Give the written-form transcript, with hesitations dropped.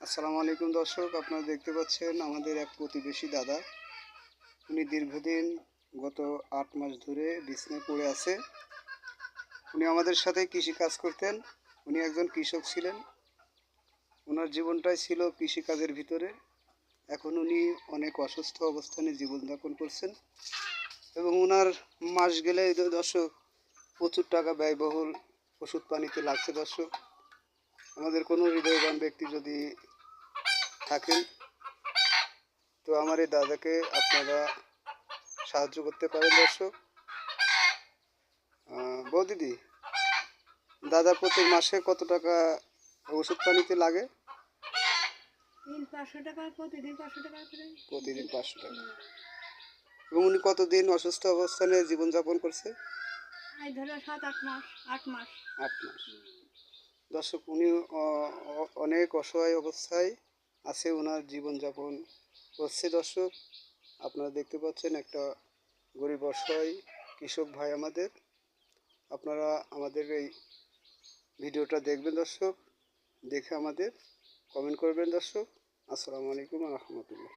আসসালামু আলাইকুম দর্শক, আপনারা দেখতে পাচ্ছেন আমাদের এক প্রতিবেশী দাদা। উনি দীর্ঘদিন গত 8 মাস ধরে বিছানায় পড়ে আছে। উনি আমাদের সাথে কৃষি কাজ করতেন। উনি একজন কৃষক ছিলেন। ওনার জীবনটাই ছিল কৃষিকাজের ভিতরে। এখন উনি অনেক অসুস্থ অবস্থানে জীবনযাপন করছেন এবং ওনার মাস গেলে দর্শক প্রচুর টাকা ব্যয়বহুল ওষুধ পানিতে লাগছে। দর্শক, আমাদের কোনো হৃদয়বান ব্যক্তি যদি থাকেন তো আমার এই দাদাকে আপনারা সাহায্য করতে পারেন। দর্শক, বৌদিদি, দাদা প্রতি মাসে কত টাকা ওষুধ পানিতে লাগে? 500 টাকা প্রতিদিন, 500 টাকা করে প্রতিদিন 500 টাকা। এবং উনি কতদিন অসুস্থ অবস্থানে জীবনযাপন করছে? এই ধরো 7-8 মাস, 8 মাস। 8 মাস। দর্শক, উনি অনেক অসহায় অবস্থায় আছে, ওনার জীবনযাপন করছে। দর্শক, আপনারা দেখতে পাচ্ছেন একটা গরিব অসহায় কৃষক ভাই আমাদের। আপনারা আমাদের এই ভিডিওটা দেখবেন দর্শক, দেখে আমাদের কমেন্ট করবেন দর্শক। আসসালামু আলাইকুম ওয়া রাহমাতুল্লাহ।